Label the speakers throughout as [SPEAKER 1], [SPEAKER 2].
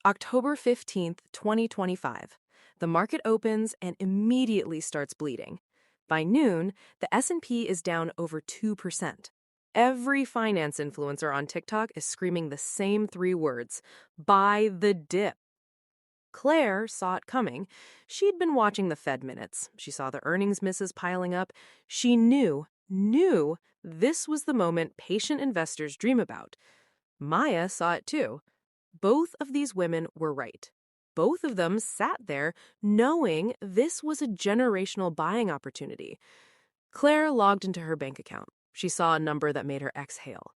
[SPEAKER 1] October 15th, 2025. The market opens and immediately starts bleeding. By noon, the S&P is down over 2%. Every finance influencer on TikTok is screaming the same three words: buy the dip. Claire saw it coming. She'd been watching the Fed minutes. She saw the earnings misses piling up. She knew this was the moment patient investors dream about. Maya saw it too. Both of these women were right. Both of them sat there knowing this was a generational buying opportunity. Claire logged into her bank account. She saw a number that made her exhale: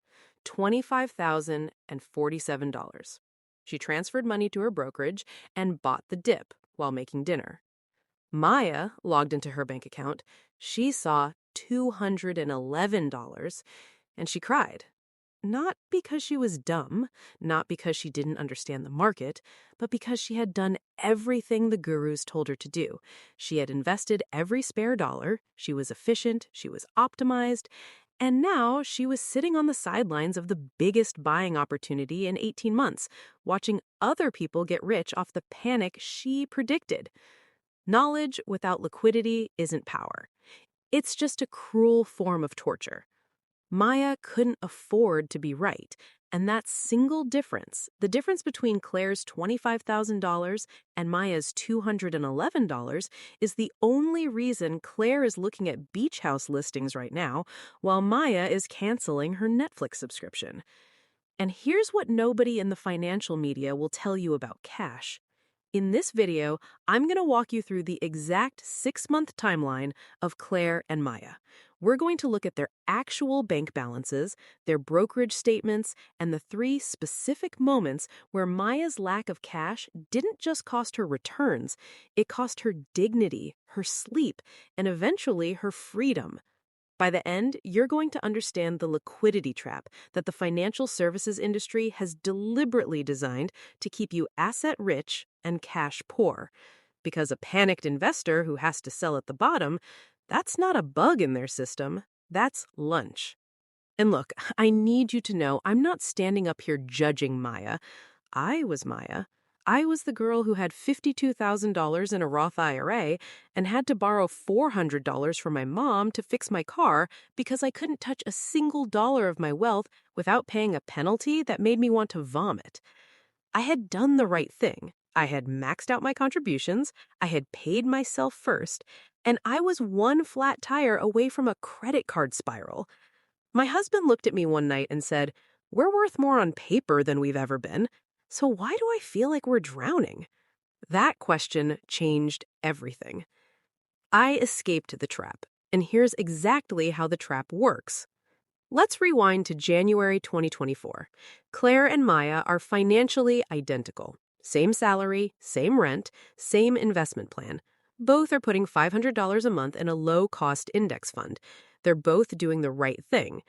[SPEAKER 1] $25,047. She transferred money to her brokerage and bought the dip while making dinner. Maya logged into her bank account. She saw $211 and she cried. Not because she was dumb, not because she didn't understand the market, but because she had done everything the gurus told her to do. She had invested every spare dollar, she was efficient, she was optimized, and now she was sitting on the sidelines of the biggest buying opportunity in 18 months, watching other people get rich off the panic she predicted. Knowledge without liquidity isn't power. It's just a cruel form of torture. Maya couldn't afford to be right, and that single difference, the difference between Claire's $25,000 and Maya's $211, is the only reason Claire is looking at beach house listings right now, while Maya is canceling her Netflix subscription. And here's what nobody in the financial media will tell you about cash. In this video, I'm going to walk you through the exact 6-month timeline of Claire and Maya. We're going to look at their actual bank balances, their brokerage statements, and the 3 specific moments where Maya's lack of cash didn't just cost her returns, it cost her dignity, her sleep, and eventually her freedom. By the end, you're going to understand the liquidity trap that the financial services industry has deliberately designed to keep you asset-rich and cash-poor. Because a panicked investor who has to sell at the bottom, that's not a bug in their system, that's lunch. And look, I need you to know I'm not standing up here judging Maya. I was Maya. I was the girl who had $52,000 in a Roth IRA and had to borrow $400 from my mom to fix my car because I couldn't touch a single dollar of my wealth without paying a penalty that made me want to vomit. I had done the right thing. I had maxed out my contributions, I had paid myself first, and I was one flat tire away from a credit card spiral. My husband looked at me one night and said, "We're worth more on paper than we've ever been. So why do I feel like we're drowning?" That question changed everything. I escaped the trap, and here's exactly how the trap works. Let's rewind to January 2024. Claire and Maya are financially identical. Same salary, same rent, same investment plan. Both are putting $500 a month in a low-cost index fund. They're both doing the right thing.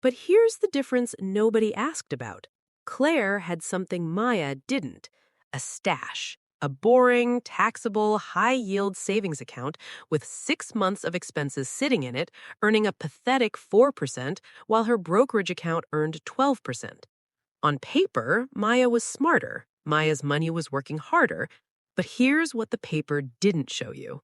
[SPEAKER 1] But here's the difference nobody asked about. Claire had something Maya didn't: a stash, a boring, taxable, high-yield savings account with 6 months of expenses sitting in it, earning a pathetic 4%, while her brokerage account earned 12%. On paper, Maya was smarter. Maya's money was working harder. But here's what the paper didn't show you.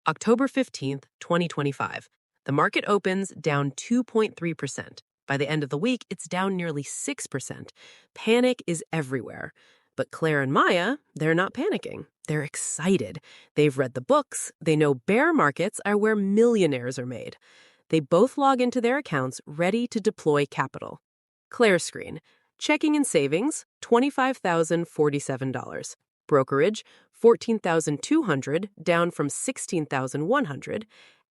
[SPEAKER 1] October 15th, 2025. The market opens down 2.3%. By the end of the week, it's down nearly 6%. Panic is everywhere. But Claire and Maya, they're not panicking. They're excited. They've read the books. They know bear markets are where millionaires are made. They both log into their accounts ready to deploy capital. Claire's screen: checking and savings, $25,047. Brokerage, $14,200, down from $16,100.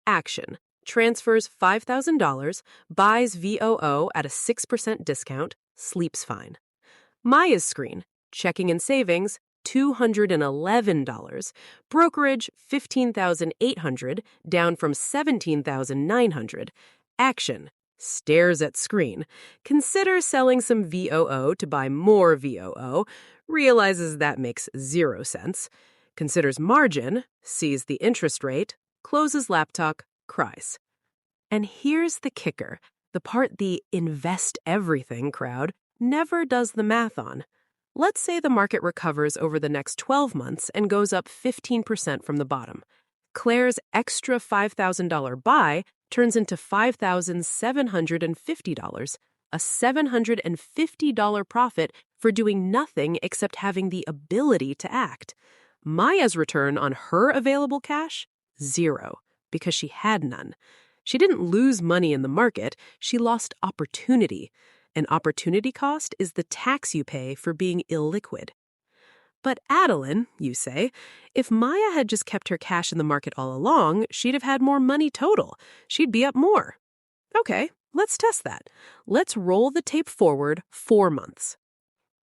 [SPEAKER 1] Action: transfers $5,000, buys VOO at a 6% discount, sleeps fine. Maya's screen: checking and savings, $211. Brokerage, $15,800, down from $17,900. Action: stares at screen. Consider selling some VOO to buy more VOO. Realizes that makes 0 sense. Considers margin. Sees the interest rate. Closes laptop. Cries. And here's the kicker, the part the invest everything crowd never does the math on. Let's say the market recovers over the next 12 months and goes up 15% from the bottom. Claire's extra $5,000 buy turns into $5,750, a $750 profit for doing nothing except having the ability to act. Maya's return on her available cash? Zero, because she had none. She didn't lose money in the market, she lost opportunity. An opportunity cost is the tax you pay for being illiquid. But Adeline, you say, if Maya had just kept her cash in the market all along, she'd have had more money total. She'd be up more. Okay, let's test that. Let's roll the tape forward 4 months.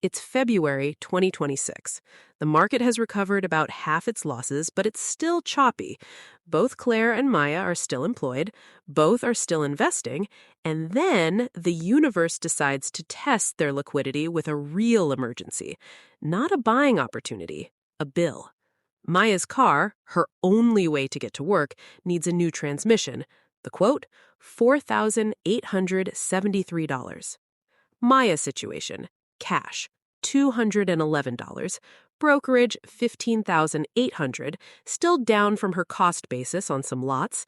[SPEAKER 1] It's February 2026. The market has recovered about half its losses, but it's still choppy. Both Claire and Maya are still employed, both are still investing, and then the universe decides to test their liquidity with a real emergency. Not a buying opportunity, a bill. Maya's car, her only way to get to work, needs a new transmission. The quote, $4,873. Maya's situation, cash, $211, brokerage, $15,800, still down from her cost basis on some lots.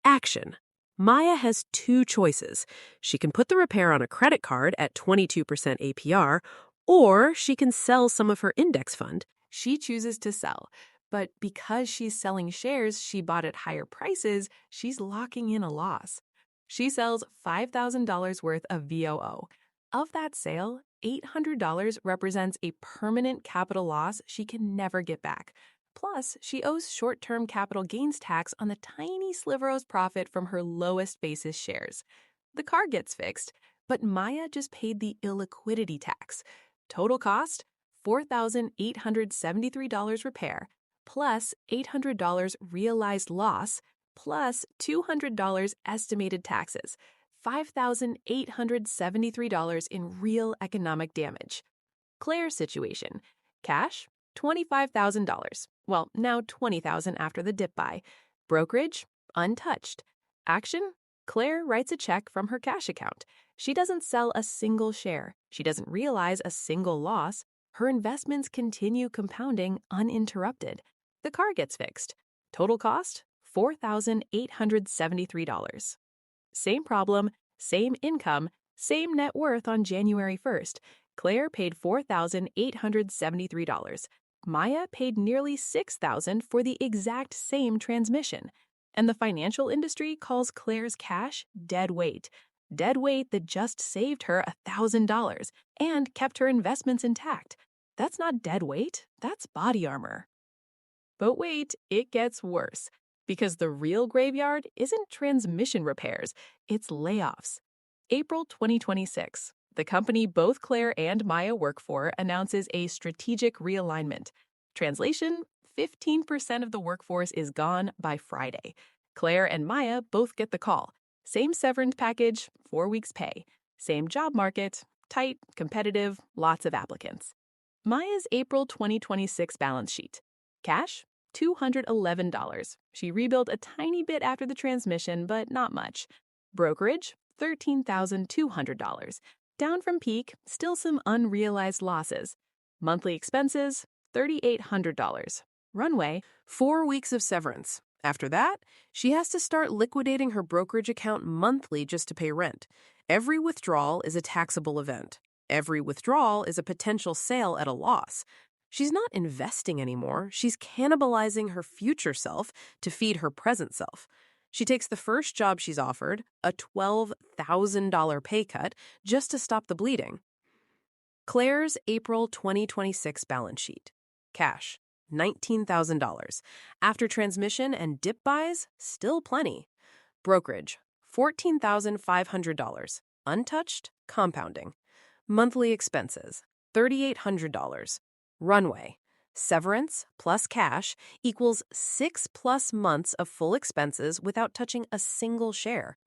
[SPEAKER 1] Action. Maya has 2 choices. She can put the repair on a credit card at 22% APR, or she can sell some of her index fund.
[SPEAKER 2] She chooses to sell, but because she's selling shares she bought at higher prices, she's locking in a loss. She sells $5,000 worth of VOO. Of that sale, $800 represents a permanent capital loss she can never get back. Plus, she owes short-term capital gains tax on the tiny sliver of profit from her lowest basis shares. The car gets fixed, but Maya just paid the illiquidity tax. Total cost, $4,873 repair, plus $800 realized loss, plus $200 estimated taxes. $5,873 in real economic damage. Claire's situation. Cash, $25,000. Well, now $20,000 after the dip buy. Brokerage, untouched. Action, Claire writes a check from her cash account. She doesn't sell a single share. She doesn't realize a single loss. Her investments continue compounding uninterrupted. The car gets fixed. Total cost, $4,873. Same problem, same income, same net worth on January 1st. Claire paid $4,873. Maya paid nearly $6,000 for the exact same transmission. And the financial industry calls Claire's cash dead weight. Dead weight that just saved her $1,000 and kept her investments intact. That's not dead weight, that's body armor. But wait, it gets worse. Because the real graveyard isn't transmission repairs, it's layoffs. April 2026, the company both Claire and Maya work for announces a strategic realignment. Translation, 15% of the workforce is gone by Friday. Claire and Maya both get the call. Same severance package, 4 weeks pay. Same job market, tight, competitive, lots of applicants. Maya's April 2026 balance sheet. Cash, $211. She rebuilt a tiny bit after the transmission, but not much. Brokerage, $13,200. Down from peak, still some unrealized losses. Monthly expenses, $3,800. Runway, 4 weeks of severance. After that, she has to start liquidating her brokerage account monthly just to pay rent. Every withdrawal is a taxable event. Every withdrawal is a potential sale at a loss. She's not investing anymore. She's cannibalizing her future self to feed her present self. She takes the first job she's offered, a $12,000 pay cut, just to stop the bleeding. Claire's April 2026 balance sheet. Cash, $19,000. After transmission and dip buys, still plenty. Brokerage, $14,500. Untouched, compounding. Monthly expenses, $3,800. Runway, severance plus cash equals 6+ months of full expenses without touching a single share.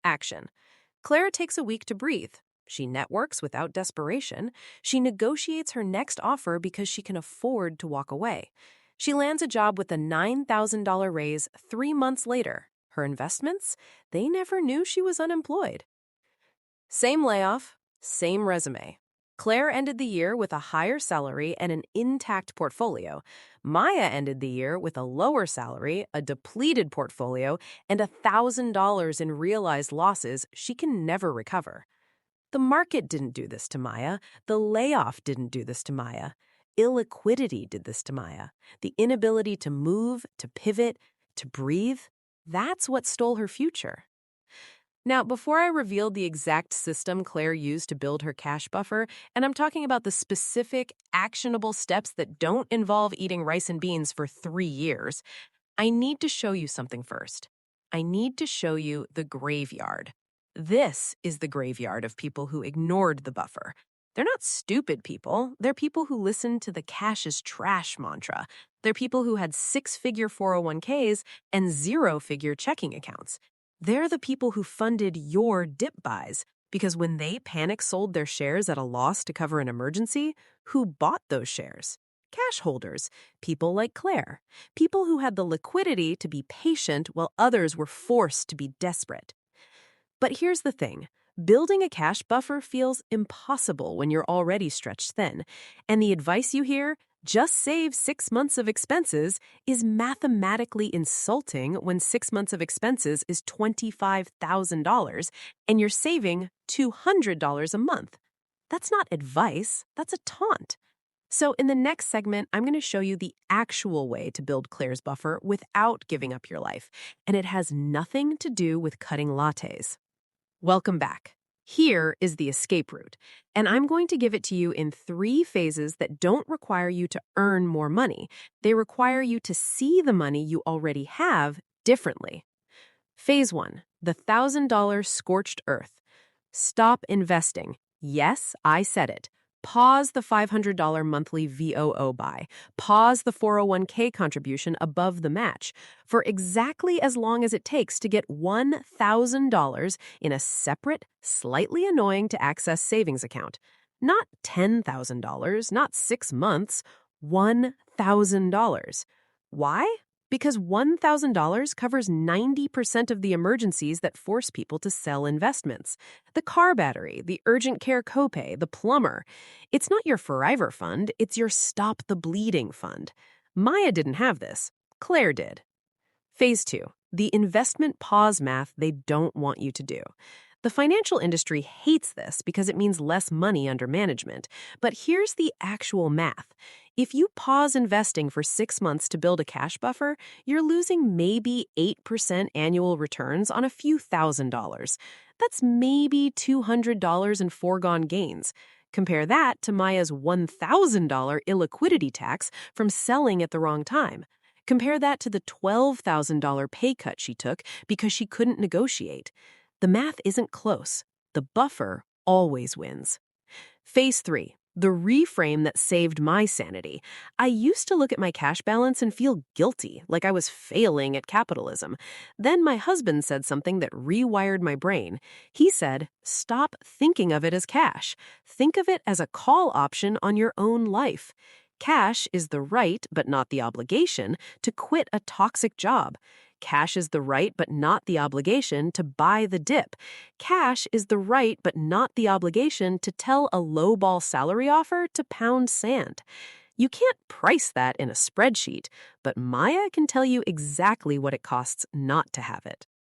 [SPEAKER 2] Action. Clara takes a week to breathe. She networks without desperation. She negotiates her next offer because she can afford to walk away. She lands a job with a $9,000 raise 3 months later. Her investments? They never knew she was unemployed. Same layoff, same resume.
[SPEAKER 1] Claire ended the year with a higher salary and an intact portfolio. Maya ended the year with a lower salary, a depleted portfolio, and $1,000 in realized losses she can never recover. The market didn't do this to Maya. The layoff didn't do this to Maya. Illiquidity did this to Maya. The inability to move, to pivot, to breathe, that's what stole her future. Now, before I reveal the exact system Claire used to build her cash buffer, and I'm talking about the specific, actionable steps that don't involve eating rice and beans for 3 years, I need to show you something first. I need to show you the graveyard. This is the graveyard of people who ignored the buffer. They're not stupid people. They're people who listened to the cash is trash mantra. They're people who had 6-figure 401ks and 0-figure checking accounts. They're the people who funded your dip buys, because when they panic sold their shares at a loss to cover an emergency, who bought those shares? Cash holders, people like Claire, people who had the liquidity to be patient while others were forced to be desperate. But here's the thing. Building a cash buffer feels impossible when you're already stretched thin, and the advice you hear, just save 6 months of expenses, is mathematically insulting when 6 months of expenses is $25,000 and you're saving $200 a month. That's not advice, that's a taunt. So in the next segment, I'm going to show you the actual way to build Claire's buffer without giving up your life, and it has nothing to do with cutting lattes. Welcome back. Here is the escape route, and I'm going to give it to you in 3 phases that don't require you to earn more money. They require you to see the money you already have differently. Phase 1, the $1,000 scorched earth. Stop investing. Yes, I said it. Pause the $500 monthly VOO buy. Pause the 401k contribution above the match for exactly as long as it takes to get $1,000 in a separate, slightly annoying to access savings account. Not $10,000, not 6 months, $1,000. Why? Because $1,000 covers 90% of the emergencies that force people to sell investments. The car battery, the urgent care copay, the plumber. It's not your forever fund, it's your stop the bleeding fund. Maya didn't have this. Claire did. Phase 2, the investment pause math they don't want you to do. The financial industry hates this because it means less money under management. But here's the actual math. If you pause investing for 6 months to build a cash buffer, you're losing maybe 8% annual returns on a few $1,000s. That's maybe $200 in foregone gains. Compare that to Maya's $1,000 illiquidity tax from selling at the wrong time. Compare that to the $12,000 pay cut she took because she couldn't negotiate. The math isn't close. The buffer always wins. Phase 3, the reframe that saved my sanity. I used to look at my cash balance and feel guilty, like I was failing at capitalism. Then my husband said something that rewired my brain. He said, stop thinking of it as cash. Think of it as a call option on your own life. Cash is the right, but not the obligation, to quit a toxic job. Cash is the right but not the obligation to buy the dip. Cash is the right but not the obligation to tell a lowball salary offer to pound sand. You can't price that in a spreadsheet, but Maya can tell you exactly what it costs not to have it.